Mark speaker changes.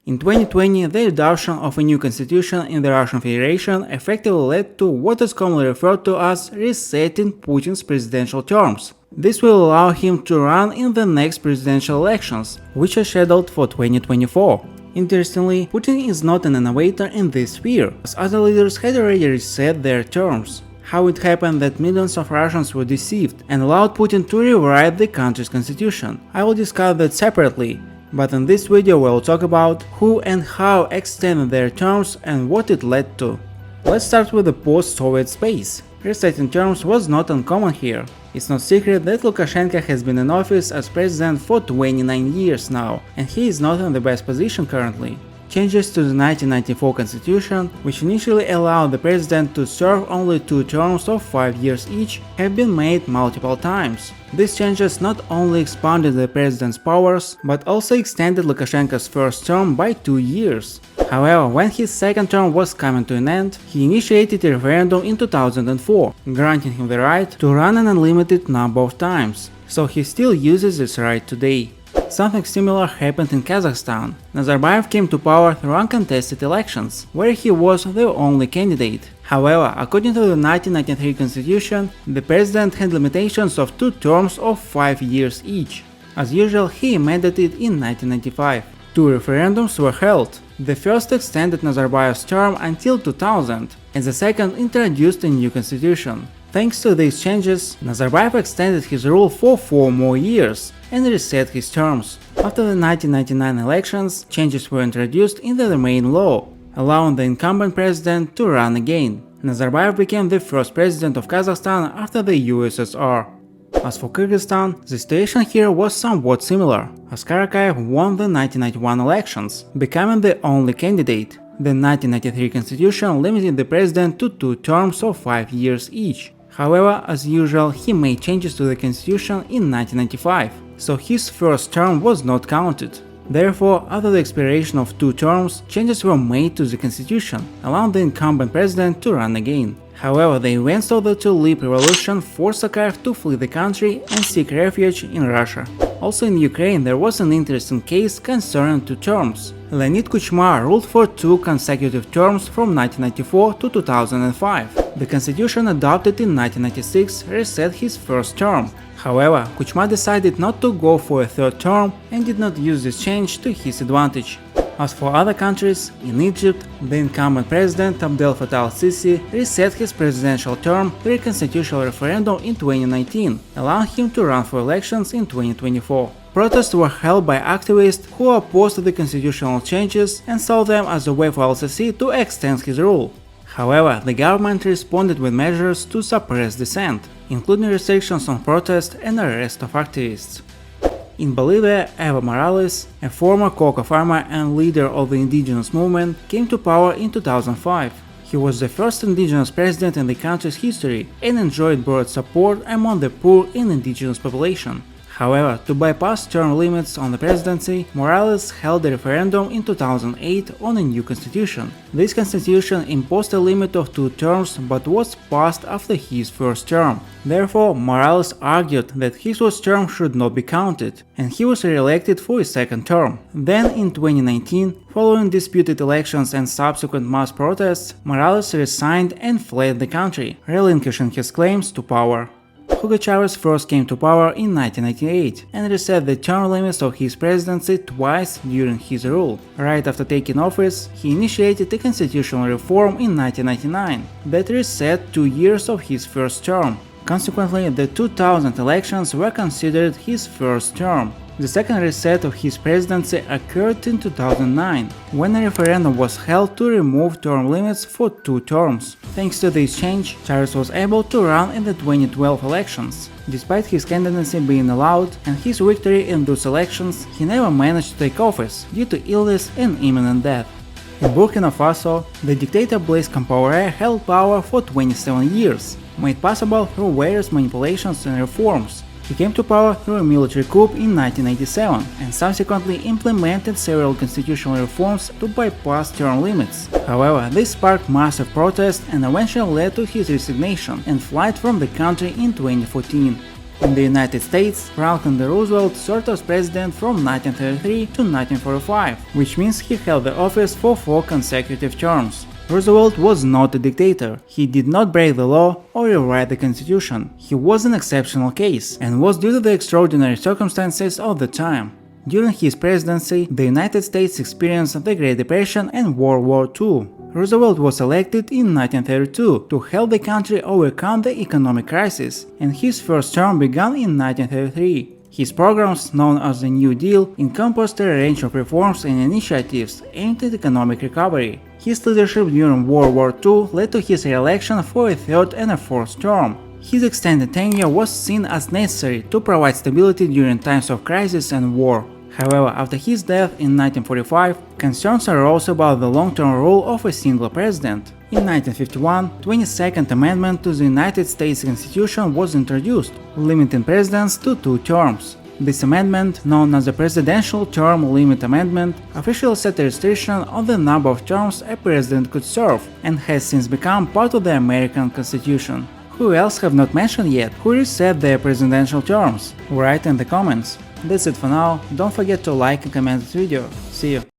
Speaker 1: In 2020, the adoption of a new constitution in the Russian Federation effectively led to what is commonly referred to as resetting Putin's presidential terms. This will allow him to run in the next presidential elections, which are scheduled for 2024. Interestingly, Putin is not an innovator in this sphere, as other leaders had already reset their terms. How it happened that millions of Russians were deceived and allowed Putin to rewrite the country's constitution, I will discuss that separately. But in this video we'll talk about who and how extended their terms and what it led to. Let's start with the post-Soviet space. Resetting terms was not uncommon here. It's no secret that Lukashenko has been in office as president for 29 years now, and he is not in the best position currently. Changes to the 1994 constitution, which initially allowed the president to serve only 2 terms of 5 years each, have been made multiple times. These changes not only expanded the president's powers, but also extended Lukashenko's first term by 2 years. However, when his second term was coming to an end, he initiated a referendum in 2004, granting him the right to run an unlimited number of times, so he still uses this right today. Something similar happened in Kazakhstan. Nazarbayev came to power through uncontested elections, where he was the only candidate. However, according to the 1993 constitution, the president had limitations of 2 terms of 5 years each. As usual, he amended it in 1995. 2 referendums were held. The first extended Nazarbayev's term until 2000, and the second introduced a new constitution. Thanks to these changes, Nazarbayev extended his rule for 4 more years and reset his terms. After the 1999 elections, changes were introduced into the main law, allowing the incumbent president to run again. Nazarbayev became the first president of Kazakhstan after the USSR. As for Kyrgyzstan, the situation here was somewhat similar, as Karakayev won the 1991 elections, becoming the only candidate. The 1993 constitution limited the president to 2 terms of 5 years each. However, as usual, he made changes to the constitution in 1995, so his first term was not counted. Therefore, after the expiration of 2 terms, changes were made to the constitution, allowing the incumbent president to run again. However, the events of the Tulip Revolution forced Sakayev to flee the country and seek refuge in Russia. Also in Ukraine there was an interesting case concerning 2 terms. Leonid Kuchma ruled for 2 consecutive terms from 1994 to 2005. The constitution adopted in 1996 reset his first term. However, Kuchma decided not to go for a 3rd term and did not use this change to his advantage. As for other countries, in Egypt, the incumbent president Abdel Fattah al-Sisi reset his presidential term through a constitutional referendum in 2019, allowing him to run for elections in 2024. Protests were held by activists who opposed the constitutional changes and saw them as a way for al-Sisi to extend his rule. However, the government responded with measures to suppress dissent, including restrictions on protest and arrest of activists. In Bolivia, Evo Morales, a former coca farmer and leader of the indigenous movement, came to power in 2005. He was the first indigenous president in the country's history and enjoyed broad support among the poor and indigenous population. However, to bypass term limits on the presidency, Morales held a referendum in 2008 on a new constitution. This constitution imposed a limit of 2 terms but was passed after his first term. Therefore, Morales argued that his first term should not be counted, and he was re-elected for a 2nd term. Then, in 2019, following disputed elections and subsequent mass protests, Morales resigned and fled the country, relinquishing his claims to power. Hugo Chavez first came to power in 1998 and reset the term limits of his presidency twice during his rule. Right after taking office, he initiated a constitutional reform in 1999 that reset 2 years of his first term. Consequently, the 2000 elections were considered his first term. The second reset of his presidency occurred in 2009, when a referendum was held to remove term limits for 2 terms. Thanks to this change, Chavez was able to run in the 2012 elections. Despite his candidacy being allowed and his victory in those elections, he never managed to take office due to illness and imminent death. In Burkina Faso, the dictator Blaise Compaoré held power for 27 years, made possible through various manipulations and reforms. He came to power through a military coup in 1987 and subsequently implemented several constitutional reforms to bypass term limits. However, this sparked massive protest and eventually led to his resignation and flight from the country in 2014. In the United States, Franklin D. Roosevelt served as president from 1933 to 1945, which means he held the office for 4 consecutive terms. Roosevelt was not a dictator. He did not break the law or rewrite the Constitution. He was an exceptional case and was due to the extraordinary circumstances of the time. During his presidency, the United States experienced the Great Depression and World War II. Roosevelt was elected in 1932 to help the country overcome the economic crisis, and his first term began in 1933. His programs, known as the New Deal, encompassed a range of reforms and initiatives aimed at economic recovery. His leadership during World War II led to his re-election for a third and a fourth term. His extended tenure was seen as necessary to provide stability during times of crisis and war. However, after his death in 1945, concerns arose about the long-term rule of a single president. In 1951, the 22nd Amendment to the United States Constitution was introduced, limiting presidents to 2 terms. This amendment, known as the Presidential Term Limit Amendment, officially set a restriction on the number of terms a president could serve, and has since become part of the American Constitution. Who else have not mentioned yet who reset their presidential terms? Write in the comments. That's it for now, don't forget to like and comment this video. See you!